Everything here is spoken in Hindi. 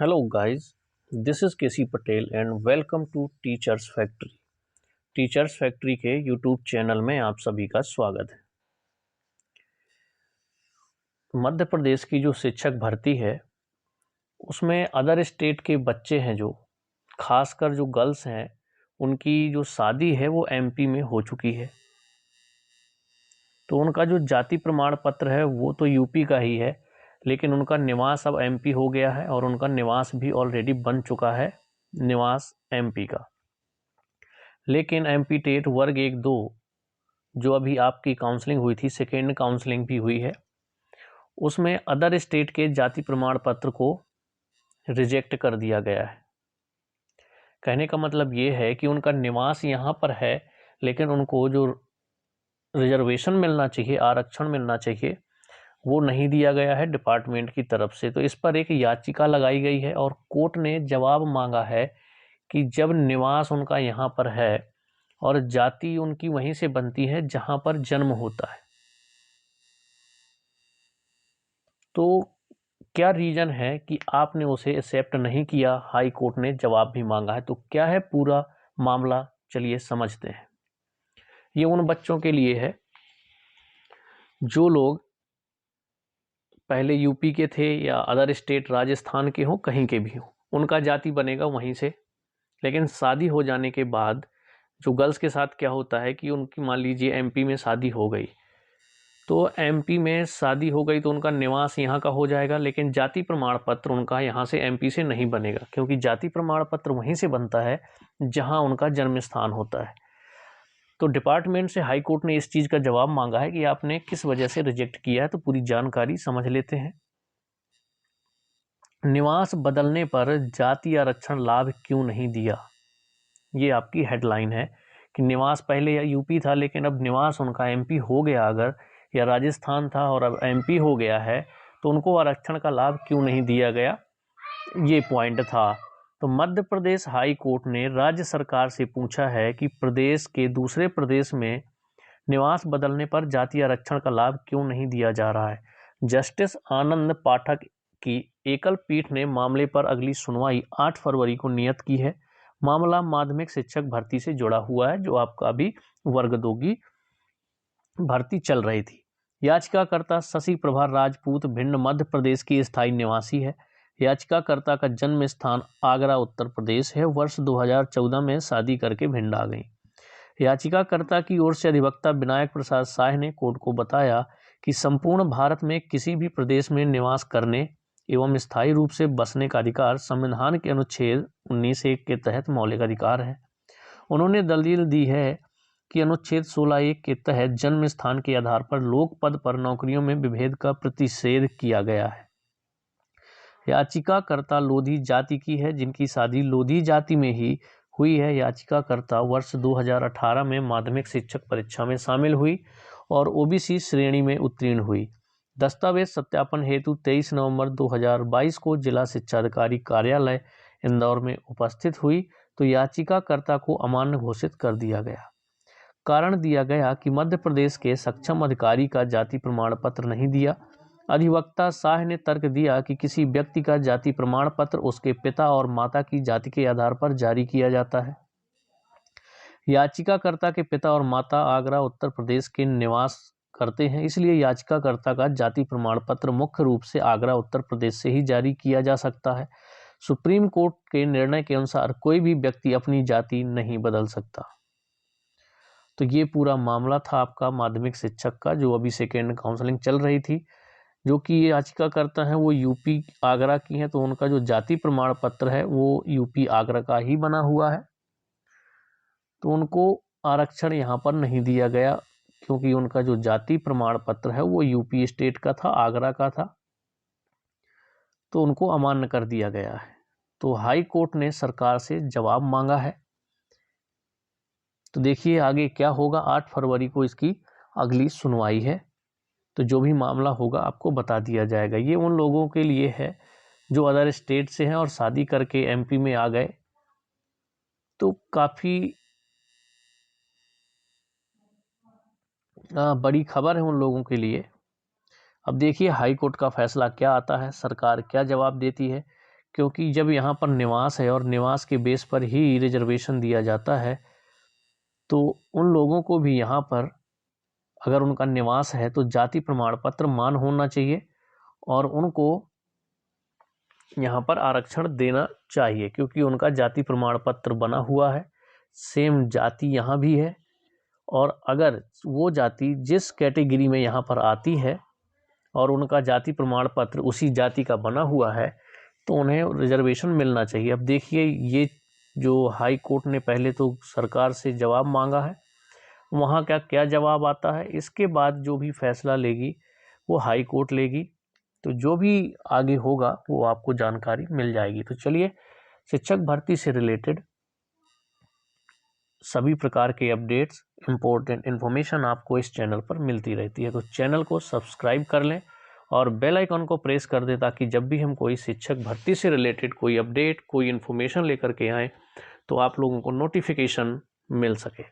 Hello guys, this is KC Patel and welcome to teachers factory. Teachers factory के यूट्यूब चैनल में आप सभी का स्वागत है। मध्य प्रदेश की जो शिक्षक भर्ती है उसमें अदर स्टेट के बच्चे हैं, जो खासकर जो गर्ल्स हैं उनकी जो शादी है वो एमपी में हो चुकी है। तो उनका जो जाति प्रमाण पत्र है वो तो यूपी का ही है, लेकिन उनका निवास अब एमपी हो गया है और उनका निवास भी ऑलरेडी बन चुका है, निवास एमपी का। लेकिन एमपी टेट वर्ग 1-2 जो अभी आपकी काउंसलिंग हुई थी, सेकेंड काउंसलिंग भी हुई है, उसमें अदर स्टेट के जाति प्रमाण पत्र को रिजेक्ट कर दिया गया है। कहने का मतलब ये है कि उनका निवास यहाँ पर है, लेकिन उनको जो रिजर्वेशन मिलना चाहिए, आरक्षण मिलना चाहिए, वो नहीं दिया गया है डिपार्टमेंट की तरफ से। तो इस पर एक याचिका लगाई गई है और कोर्ट ने जवाब मांगा है कि जब निवास उनका यहाँ पर है और जाति उनकी वहीं से बनती है जहाँ पर जन्म होता है, तो क्या रीज़न है कि आपने उसे एक्सेप्ट नहीं किया। हाई कोर्ट ने जवाब भी मांगा है। तो क्या है पूरा मामला, चलिए समझते हैं। ये उन बच्चों के लिए है जो लोग पहले यूपी के थे या अदर स्टेट, राजस्थान के हों, कहीं के भी हों, उनका जाति बनेगा वहीं से। लेकिन शादी हो जाने के बाद जो गर्ल्स के साथ क्या होता है कि उनकी मान लीजिए एमपी में शादी हो गई, तो एमपी में शादी हो गई तो उनका निवास यहाँ का हो जाएगा, लेकिन जाति प्रमाण पत्र उनका यहाँ से एमपी से नहीं बनेगा, क्योंकि जाति प्रमाण पत्र वहीं से बनता है जहाँ उनका जन्म स्थान होता है। तो डिपार्टमेंट से हाई कोर्ट ने इस चीज़ का जवाब मांगा है कि आपने किस वजह से रिजेक्ट किया है। तो पूरी जानकारी समझ लेते हैं। निवास बदलने पर जाति आरक्षण लाभ क्यों नहीं दिया, ये आपकी हेडलाइन है कि निवास पहले यूपी था लेकिन अब निवास उनका एमपी हो गया, अगर या राजस्थान था और अब एमपी हो गया है, तो उनको आरक्षण का लाभ क्यों नहीं दिया गया, ये पॉइंट था। तो मध्य प्रदेश हाई कोर्ट ने राज्य सरकार से पूछा है कि प्रदेश के दूसरे प्रदेश में निवास बदलने पर जाति आरक्षण का लाभ क्यों नहीं दिया जा रहा है। जस्टिस आनंद पाठक की एकल पीठ ने मामले पर अगली सुनवाई 8 फरवरी को नियत की है। मामला माध्यमिक शिक्षक भर्ती से जुड़ा हुआ है, जो आपका अभी वर्ग 2 की भर्ती चल रही थी। याचिकाकर्ता शशि प्रभा राजपूत भिंड मध्य प्रदेश की स्थायी निवासी है। याचिकाकर्ता का जन्म स्थान आगरा उत्तर प्रदेश है। वर्ष 2014 में शादी करके भिंड आ गई। याचिकाकर्ता की ओर से अधिवक्ता विनायक प्रसाद साह ने कोर्ट को बताया कि संपूर्ण भारत में किसी भी प्रदेश में निवास करने एवं स्थायी रूप से बसने का अधिकार संविधान के अनुच्छेद 19(1) के तहत मौलिक अधिकार है। उन्होंने दलील दी है कि अनुच्छेद 16(1) के तहत जन्म स्थान के आधार पर लोक पद पर नौकरियों में विभेद का प्रतिषेध किया गया है। याचिकाकर्ता लोधी जाति की है, जिनकी शादी लोधी जाति में ही हुई है। याचिकाकर्ता वर्ष 2018 में माध्यमिक शिक्षक परीक्षा में शामिल हुई और ओबीसी श्रेणी में उत्तीर्ण हुई। दस्तावेज सत्यापन हेतु 23 नवंबर 2022 को जिला शिक्षा अधिकारी कार्यालय इंदौर में उपस्थित हुई, तो याचिकाकर्ता को अमान्य घोषित कर दिया गया। कारण दिया गया कि मध्य प्रदेश के सक्षम अधिकारी का जाति प्रमाण पत्र नहीं दिया। अधिवक्ता शाह ने तर्क दिया कि किसी व्यक्ति का जाति प्रमाण पत्र उसके पिता और माता की जाति के आधार पर जारी किया जाता है। याचिकाकर्ता के पिता और माता आगरा उत्तर प्रदेश के निवास करते हैं, इसलिए याचिकाकर्ता का जाति प्रमाण पत्र मुख्य रूप से आगरा उत्तर प्रदेश से ही जारी किया जा सकता है। सुप्रीम कोर्ट के निर्णय के अनुसार कोई भी व्यक्ति अपनी जाति नहीं बदल सकता। तो ये पूरा मामला था आपका माध्यमिक शिक्षक का, जो अभी सेकेंड काउंसलिंग चल रही थी। जो कि ये याचिकाकर्ता हैं वो यूपी आगरा की हैं, तो उनका जो जाति प्रमाण पत्र है वो यूपी आगरा का ही बना हुआ है, तो उनको आरक्षण यहाँ पर नहीं दिया गया, क्योंकि उनका जो जाति प्रमाण पत्र है वो यूपी स्टेट का था, आगरा का था, तो उनको अमान्य कर दिया गया है। तो हाई कोर्ट ने सरकार से जवाब मांगा है। तो देखिए आगे क्या होगा। 8 फरवरी को इसकी अगली सुनवाई है, तो जो भी मामला होगा आपको बता दिया जाएगा। ये उन लोगों के लिए है जो अदर स्टेट से हैं और शादी करके एमपी में आ गए, तो काफ़ी बड़ी खबर है उन लोगों के लिए। अब देखिए हाई कोर्ट का फैसला क्या आता है, सरकार क्या जवाब देती है, क्योंकि जब यहाँ पर निवास है और निवास के बेस पर ही रिजर्वेशन दिया जाता है, तो उन लोगों को भी यहाँ पर अगर उनका निवास है तो जाति प्रमाण पत्र मान होना चाहिए और उनको यहाँ पर आरक्षण देना चाहिए, क्योंकि उनका जाति प्रमाण पत्र बना हुआ है, सेम जाति यहाँ भी है। और अगर वो जाति जिस कैटेगरी में यहाँ पर आती है और उनका जाति प्रमाण पत्र उसी जाति का बना हुआ है तो उन्हें रिजर्वेशन मिलना चाहिए। अब देखिए, ये जो हाई कोर्ट ने पहले तो सरकार से जवाब मांगा है, वहाँ क्या जवाब आता है, इसके बाद जो भी फैसला लेगी वो हाई कोर्ट लेगी। तो जो भी आगे होगा वो आपको जानकारी मिल जाएगी। तो चलिए, शिक्षक भर्ती से रिलेटेड सभी प्रकार के अपडेट्स, इम्पोर्टेंट इन्फॉर्मेशन आपको इस चैनल पर मिलती रहती है। तो चैनल को सब्सक्राइब कर लें और बेल आइकन को प्रेस कर दें, ताकि जब भी हम कोई शिक्षक भर्ती से रिलेटेड कोई अपडेट, कोई इन्फॉर्मेशन लेकर के आएँ तो आप लोगों को नोटिफिकेशन मिल सके।